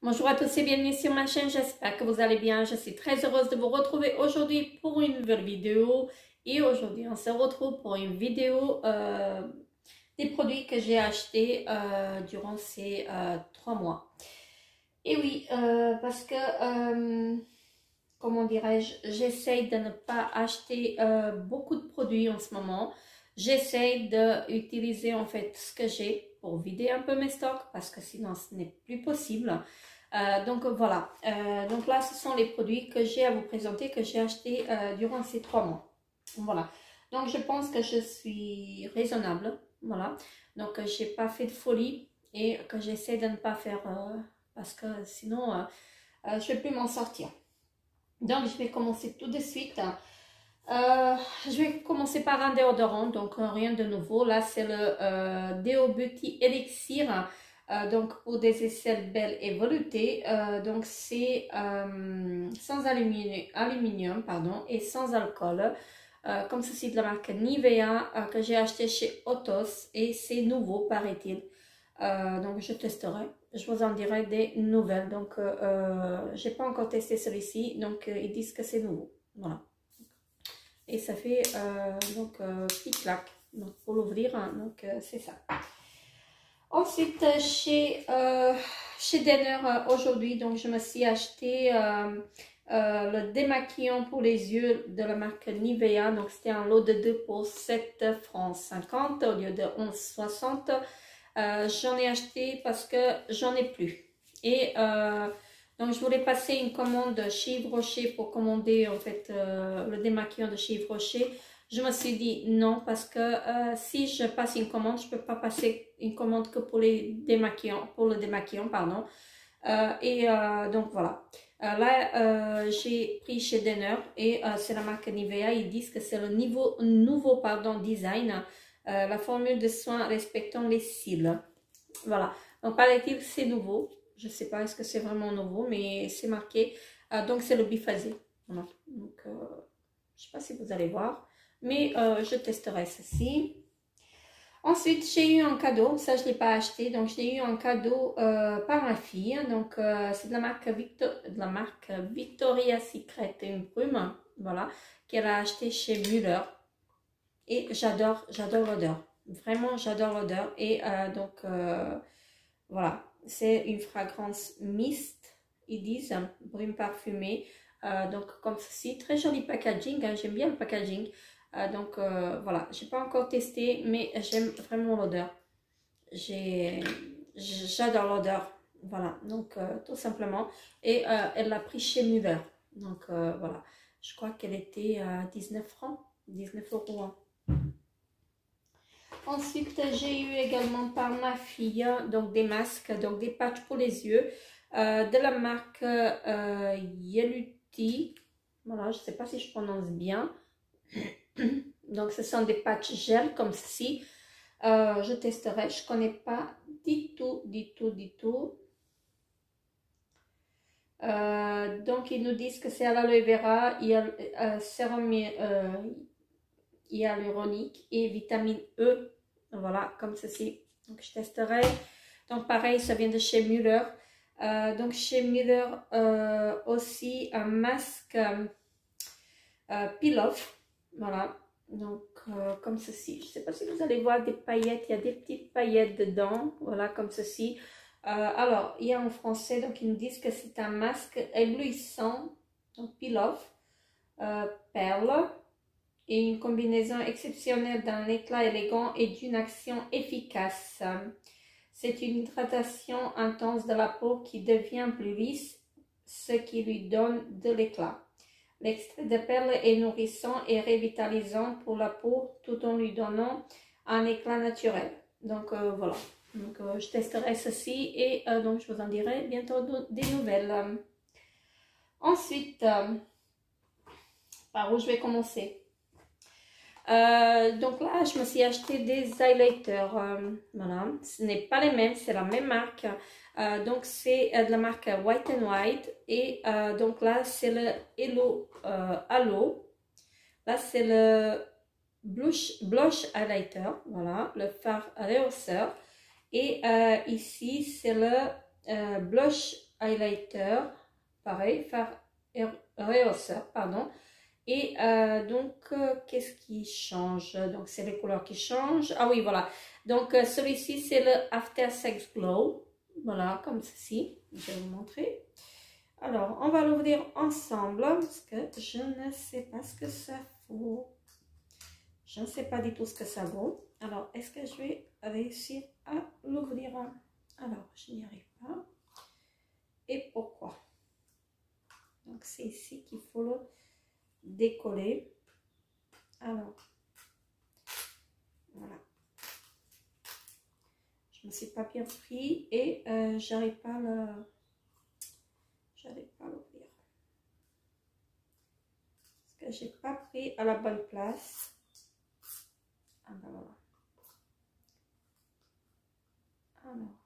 Bonjour à tous et bienvenue sur ma chaîne, j'espère que vous allez bien. Je suis très heureuse de vous retrouver aujourd'hui pour une nouvelle vidéo. Et aujourd'hui, on se retrouve pour une vidéo des produits que j'ai achetés durant ces 3 mois. Et oui, parce que, comment dirais-je, j'essaye de ne pas acheter beaucoup de produits en ce moment. J'essaye d'utiliser en fait ce que j'ai pour vider un peu mes stocks parce que sinon ce n'est plus possible. Donc voilà, donc là ce sont les produits que j'ai à vous présenter, que j'ai achetés durant ces 3 mois. Voilà, donc je pense que je suis raisonnable, voilà, donc j'ai pas fait de folie et que j'essaie de ne pas faire parce que sinon je vais plus m'en sortir. Donc je vais commencer tout de suite. Je vais commencer par un déodorant, donc rien de nouveau. Là c'est le Deo Beauty Elixir. Donc pour des aisselles belles et veloutées, donc c'est sans aluminium pardon, et sans alcool, comme ceci de la marque Nivea que j'ai acheté chez Otos et c'est nouveau paraît-il. Donc je testerai, je vous en dirai des nouvelles. Donc j'ai pas encore testé celui-ci, donc ils disent que c'est nouveau, voilà. Et ça fait donc clic-clac, donc pour l'ouvrir, hein, donc c'est ça. Ensuite, chez Denner aujourd'hui, donc je me suis acheté le démaquillant pour les yeux de la marque Nivea. Donc c'était un lot de 2 pour 7,50 francs au lieu de 11,60. J'en ai acheté parce que j'en ai plus. Et donc je voulais passer une commande chez Yves Rocher pour commander en fait le démaquillant de chez Yves Rocher. Je me suis dit non parce que si je passe une commande, je ne peux pas passer une commande que pour les démaquillants, pour le démaquillant, pardon. Donc voilà. Là, j'ai pris chez Denner et c'est la marque Nivea. Ils disent que c'est le nouveau design. La formule de soins respectant les cils. Voilà. Donc paraît-il c'est nouveau. Je ne sais pas est-ce que c'est vraiment nouveau, mais c'est marqué. Donc c'est le biphasé. Voilà. Donc je ne sais pas si vous allez voir. Mais je testerai ceci. Ensuite, j'ai eu un cadeau. Ça, je ne l'ai pas acheté. Donc, j'ai eu un cadeau par ma fille. Donc, c'est de la marque Victoria's Secret, une brume. Voilà. Qu'elle a acheté chez Müller. Et j'adore l'odeur. Vraiment, j'adore l'odeur. Et donc, voilà. C'est une fragrance mixte. Ils disent brume parfumée. Donc, comme ceci. Très joli packaging. Hein. J'aime bien le packaging. Donc voilà, j'ai pas encore testé, mais j'aime vraiment l'odeur. J'adore l'odeur. Voilà, donc tout simplement. Et elle l'a pris chez Müller. Donc voilà, je crois qu'elle était à 19 francs, 19 euros. Hein. Ensuite, j'ai eu également par ma fille donc des masques, donc des patchs pour les yeux de la marque Yeluti. Voilà, je sais pas si je prononce bien. Donc ce sont des patchs gel comme ceci. Je testerai, je connais pas du tout. Donc ils nous disent que c'est à l'aloe vera, il y a sérum hyaluronique et vitamine E. Voilà, comme ceci. Donc je testerai. Donc pareil, ça vient de chez Müller. Donc chez Müller aussi un masque peel-off. Voilà, donc comme ceci. Je ne sais pas si vous allez voir des paillettes, il y a des petites paillettes dedans, voilà, comme ceci. Alors, il y a en français, donc ils nous disent que c'est un masque éblouissant, donc peel-off, perle, et une combinaison exceptionnelle d'un éclat élégant et d'une action efficace. C'est une hydratation intense de la peau qui devient plus lisse, ce qui lui donne de l'éclat. L'extrait de perle est nourrissant et revitalisant pour la peau tout en lui donnant un éclat naturel. Donc voilà, donc, je testerai ceci et donc je vous en dirai bientôt des nouvelles. Ensuite, par où je vais commencer? Donc là, je me suis acheté des highlighters. Voilà, ce n'est pas les mêmes, c'est la même marque. Donc c'est de la marque White n White et donc là c'est le Hello Halo. Là c'est le blush highlighter, voilà, le fard rehausseur et ici c'est le blush highlighter, pareil, fard rehausseur, pardon. Et donc, qu'est-ce qui change? Donc, c'est les couleurs qui changent. Ah oui, voilà. Donc, celui-ci, c'est le After Sex Glow. Voilà, comme ceci. Je vais vous montrer. Alors, on va l'ouvrir ensemble parce que je ne sais pas ce que ça vaut. Je ne sais pas du tout ce que ça vaut. Alors, est-ce que je vais réussir à l'ouvrir? Alors, je n'y arrive pas. Et pourquoi? Donc, c'est ici qu'il faut le décoller. Alors, voilà. Je ne me suis pas bien pris et j'arrive pas à l'ouvrir. Parce que j'ai pas pris à la bonne place. Ah ben voilà. Alors,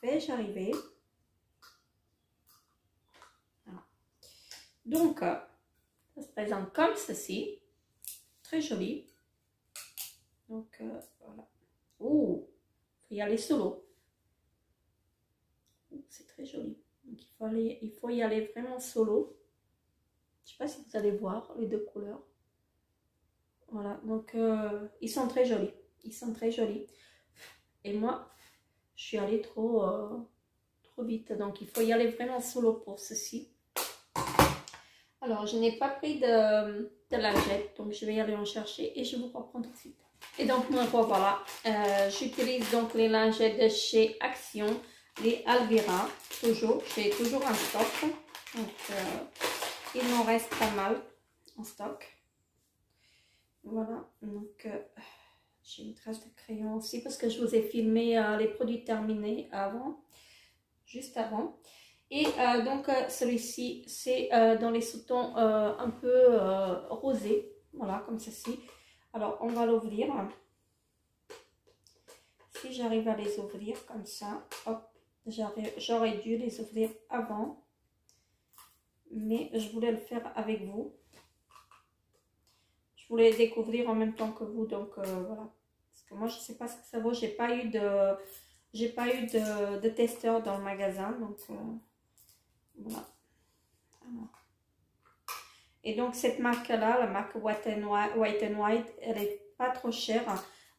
vais-je arriver? Voilà. Donc, ça se présente comme ceci. Très joli. Donc, voilà. Oh, il faut y aller solo. C'est très joli. Donc, il faut y aller vraiment solo. Je ne sais pas si vous allez voir les deux couleurs. Voilà, donc ils sont très jolis. Ils sont très jolis. Et moi, je suis allée trop vite. Donc, il faut y aller vraiment solo pour ceci. Alors, je n'ai pas pris de lingette. Donc, je vais y aller en chercher et je vous reprends tout de suite. Et donc, me revoilà. J'utilise donc les lingettes de chez Action. Les Alvira. Toujours. J'ai toujours un stock. Donc, il m'en reste pas mal en stock. Voilà, donc j'ai une trace de crayon aussi parce que je vous ai filmé les produits terminés avant, juste avant. Et donc celui-ci, c'est dans les sous-tons un peu rosés, voilà, comme ceci. Alors, on va l'ouvrir. Si j'arrive à les ouvrir comme ça, hop, j'aurais dû les ouvrir avant, mais je voulais le faire avec vous. Je voulais découvrir en même temps que vous, donc voilà. Parce que moi, je ne sais pas ce que ça vaut. J'ai pas eu de testeur dans le magasin, donc voilà. Alors. Et donc, cette marque-là, la marque White and White, elle est pas trop chère.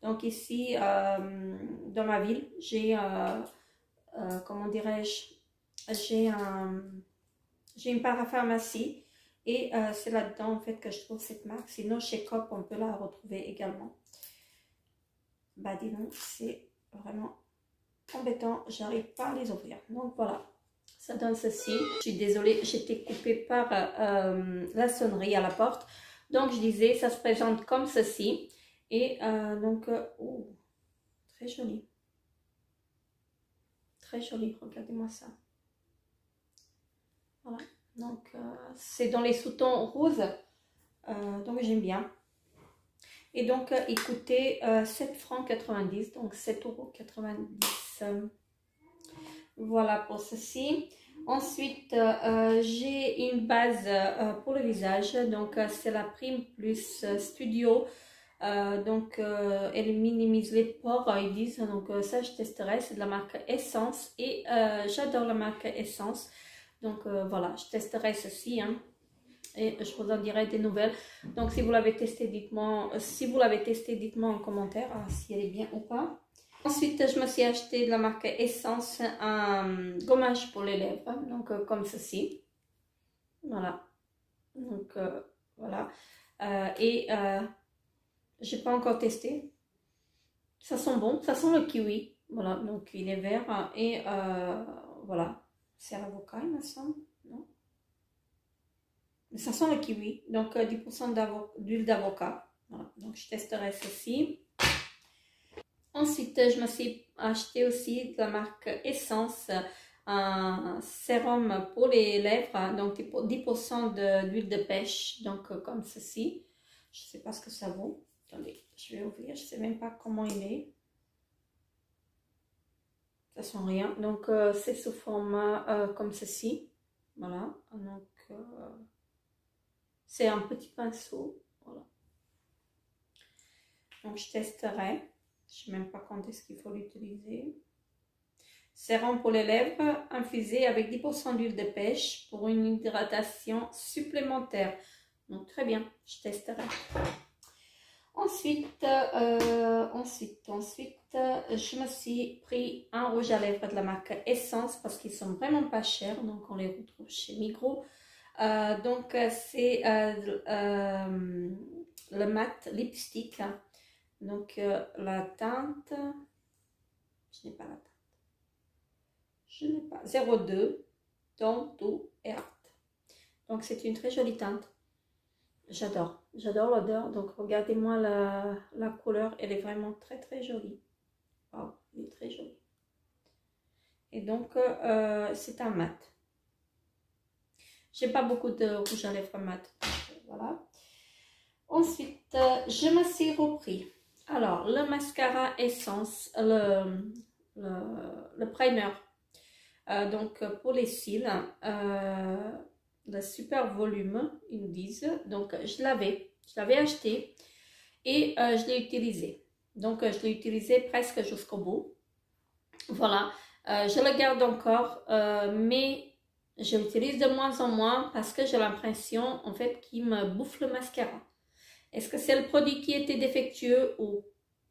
Donc ici, dans ma ville, j'ai, comment dirais-je, j'ai une parapharmacie. Et c'est là-dedans en fait que je trouve cette marque. Sinon chez Coop on peut la retrouver également. Bah dis donc, c'est vraiment embêtant. J'arrive pas à les ouvrir. Donc voilà, ça donne ceci. Je suis désolée, j'étais coupée par la sonnerie à la porte. Donc je disais, ça se présente comme ceci. Et donc, oh, très joli. Très joli, regardez-moi ça. Voilà. Donc, c'est dans les sous-tons roses, donc j'aime bien. Et donc, il coûtait 7,90 francs, donc 7,90 €. Voilà pour ceci. Ensuite, j'ai une base pour le visage, donc c'est la Prime Plus Studio. Donc, elle minimise les pores, ils disent, donc ça je testerai, c'est de la marque Essence et j'adore la marque Essence. Donc voilà, je testerai ceci hein, et je vous en dirai des nouvelles. Donc si vous l'avez testé, dites-moi en commentaire si elle est bien ou pas. Ensuite, je me suis acheté de la marque Essence un gommage pour les lèvres, donc comme ceci. Voilà. Donc voilà. Et j'ai pas encore testé. Ça sent bon, ça sent le kiwi. Voilà, donc il est vert et voilà. C'est à l'avocat, il me semble, non? Mais ça sent le kiwi, donc 10% d'huile d'avocat. Voilà, donc je testerai ceci. Ensuite, je me suis acheté aussi de la marque Essence un sérum pour les lèvres, donc 10% d'huile de pêche, donc comme ceci. Je ne sais pas ce que ça vaut. Attendez, je vais ouvrir, je ne sais même pas comment il est. Ça sent rien, donc c'est sous format comme ceci, voilà, donc c'est un petit pinceau, voilà, donc je testerai, je ne sais même pas quand est-ce qu'il faut l'utiliser, Sérum pour les lèvres infusé avec 10% d'huile de pêche pour une hydratation supplémentaire. Donc très bien, je testerai. Ensuite, je me suis pris un rouge à lèvres de la marque Essence parce qu'ils sont vraiment pas chers. Donc on les retrouve chez Migros. Donc c'est le mat lipstick. Donc la teinte, je n'ai pas la teinte. Je n'ai pas 02 Don't Do Art. Donc c'est une très jolie teinte. J'adore l'odeur. Donc regardez-moi la couleur, elle est vraiment très très jolie. Wow, elle est très jolie. Et donc c'est un mat. J'ai pas beaucoup de rouge à lèvres mat. Voilà. Ensuite, je me suis repris. Alors le mascara Essence, le primer. Donc pour les cils, le super volume, ils nous disent. Donc je l'avais acheté et je l'ai utilisé. Donc je l'ai utilisé presque jusqu'au bout. Voilà, je le garde encore, mais je l'utilise de moins en moins parce que j'ai l'impression en fait qu'il me bouffe le mascara. Est-ce que c'est le produit qui était défectueux ou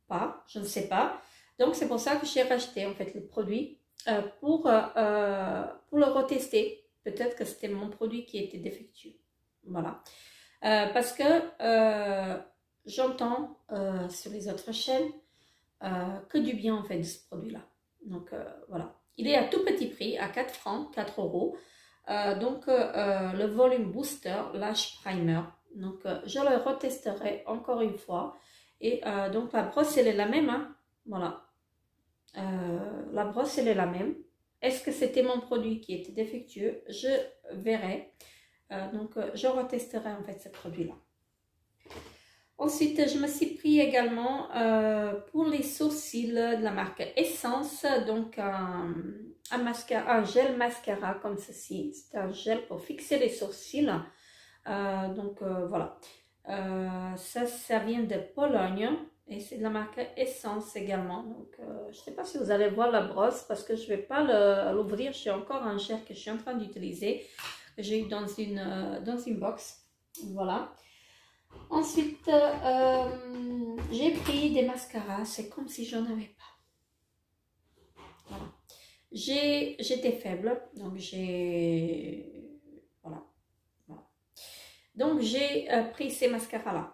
pas? Je ne sais pas. Donc c'est pour ça que j'ai racheté en fait le produit. Pour le retester. Peut-être que c'était mon produit qui était défectueux. Voilà. Parce que j'entends sur les autres chaînes que du bien en fait de ce produit-là. Donc voilà. Il est à tout petit prix, à 4 francs, 4 euros. Donc le volume booster Lash Primer. Donc je le retesterai encore une fois. Et donc la brosse elle est la même. Hein. Voilà. La brosse elle est la même. Est-ce que c'était mon produit qui était défectueux? Je verrai. Donc je retesterai en fait ce produit là. Ensuite je me suis pris également pour les sourcils de la marque Essence, donc un gel mascara comme ceci. C'est un gel pour fixer les sourcils. Donc voilà, ça vient de Pologne. Et c'est de la marque Essence également. Donc, je ne sais pas si vous allez voir la brosse parce que je ne vais pas l'ouvrir. J'ai encore un gel que je suis en train d'utiliser. Que j'ai eu dans une box. Voilà. Ensuite, j'ai pris des mascaras. C'est comme si j'en avais pas. Voilà. J'étais faible. Donc, voilà. Donc, j'ai pris ces mascaras-là.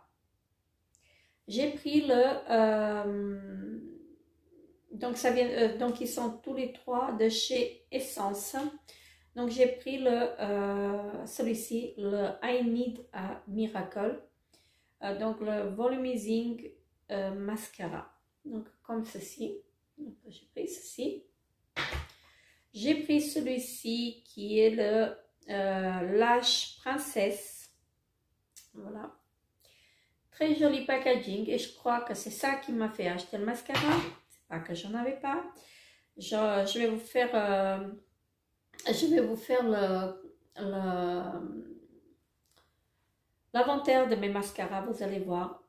J'ai pris donc ça vient, donc ils sont tous les trois de chez Essence. Donc j'ai pris celui-ci, le I Need a Miracle. Donc le Volumizing Mascara. Donc comme ceci. Donc j'ai pris ceci. J'ai pris celui-ci qui est le Lash Princesse. Voilà. Très joli packaging et je crois que c'est ça qui m'a fait acheter le mascara. C'est pas que j'en avais pas. Je vais vous faire l'inventaire de mes mascaras, vous allez voir.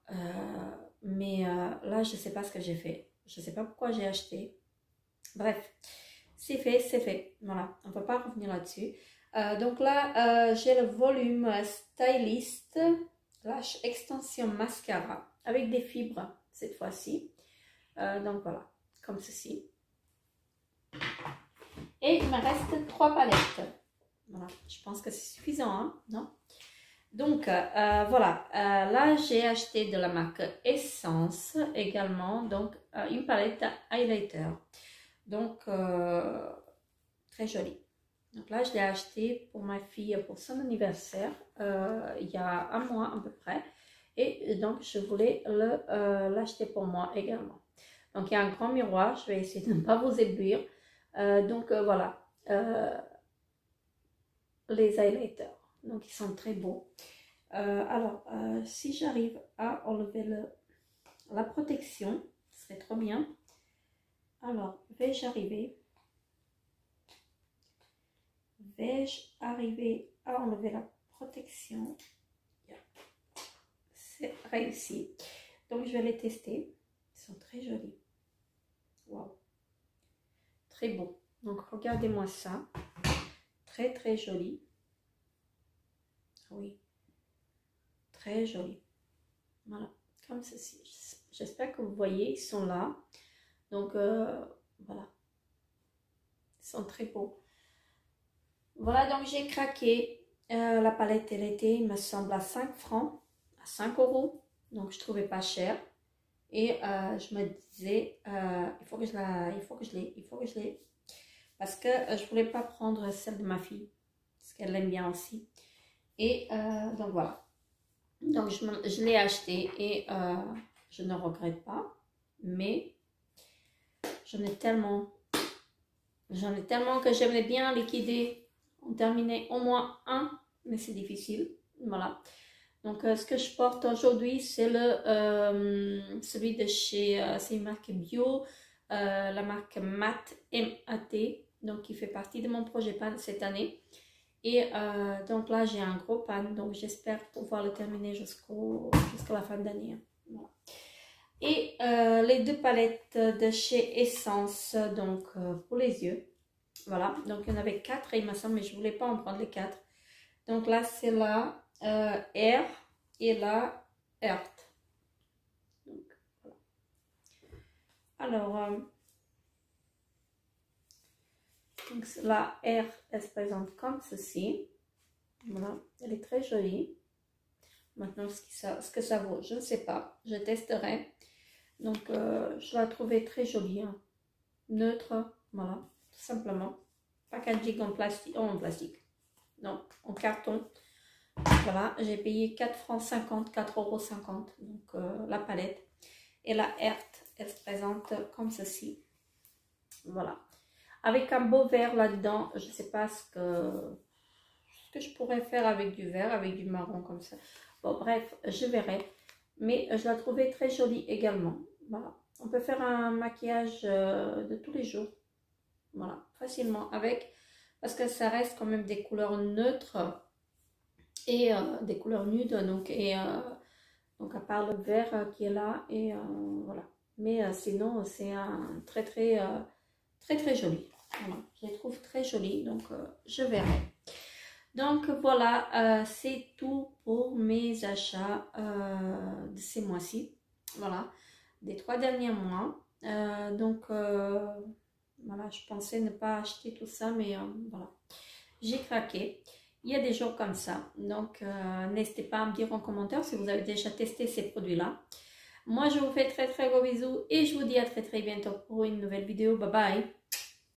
Mais là, je sais pas ce que j'ai fait. Je sais pas pourquoi j'ai acheté. Bref, c'est fait, c'est fait. Voilà, on peut pas revenir là-dessus. Donc là, j'ai le volume Stylist Lash Extension Mascara avec des fibres cette fois-ci. Donc voilà, comme ceci. Et il me reste 3 palettes. Voilà, je pense que c'est suffisant, hein, non? Donc voilà, là j'ai acheté de la marque Essence également, donc une palette highlighter. Donc très jolie. Donc là, je l'ai acheté pour ma fille pour son anniversaire il y a un mois à peu près. Et donc, je voulais l'acheter pour moi également. Donc, il y a un grand miroir. Je vais essayer de ne pas vous éblouir. Donc, voilà. Les highlighters. Donc, ils sont très beaux. Alors, si j'arrive à enlever la protection, ce serait trop bien. Alors, vais-je arriver à enlever la protection? C'est réussi. Donc, je vais les tester. Ils sont très jolis. Wow. Très beau. Donc regardez-moi ça. Très très joli. Oui. Très joli. Voilà. Comme ceci. J'espère que vous voyez, ils sont là. Donc voilà. Ils sont très beaux. Voilà, donc j'ai craqué. La palette, elle était, il me semble, à 5 francs, à 5 euros. Donc je trouvais pas cher. Et je me disais, il faut que je l'ai. Parce que je voulais pas prendre celle de ma fille. Parce qu'elle l'aime bien aussi. Et donc voilà. Donc je l'ai acheté et je ne regrette pas. Mais j'en ai tellement que j'aimerais bien liquider. On terminait au moins un, mais c'est difficile. Voilà. Donc ce que je porte aujourd'hui, c'est celui de chez, c'est une marque bio, la marque MAT, M-A-T, donc qui fait partie de mon projet pan cette année. Et donc là, j'ai un gros pan, donc j'espère pouvoir le terminer jusqu'à la fin d'année. Voilà. Et les deux palettes de chez Essence, donc pour les yeux. Voilà, donc il y en avait 4, il me semble, mais je ne voulais pas en prendre les 4. Donc là, c'est la Air et la Earth. Donc, voilà. Alors, donc la Air, elle se présente comme ceci. Voilà, elle est très jolie. Maintenant, ce que ça vaut, je ne sais pas. Je testerai. Donc, je la trouvais très jolie. Hein. Neutre, voilà, tout simplement. Packaging en plastique. Non, en carton. Voilà, j'ai payé 4 francs 50, 4,50 €. Donc, la palette. Et la Earth, elle se présente comme ceci. Voilà. Avec un beau vert là-dedans. Je ne sais pas ce que je pourrais faire avec du vert, avec du marron comme ça. Bon, bref, je verrai. Mais je la trouvais très jolie également. Voilà. On peut faire un maquillage de tous les jours. Voilà, facilement avec. Parce que ça reste quand même des couleurs neutres et des couleurs nudes. Donc à part le vert qui est là. Et voilà. Mais sinon, c'est un très joli. Voilà, je les trouve très jolies. Donc je verrai. Donc voilà, c'est tout pour mes achats de ces mois-ci. Voilà, des 3 derniers mois. Voilà, je pensais ne pas acheter tout ça, mais voilà, j'ai craqué. Il y a des jours comme ça. Donc n'hésitez pas à me dire en commentaire si vous avez déjà testé ces produits-là. Moi, je vous fais très gros bisous et je vous dis à très bientôt pour une nouvelle vidéo. Bye bye!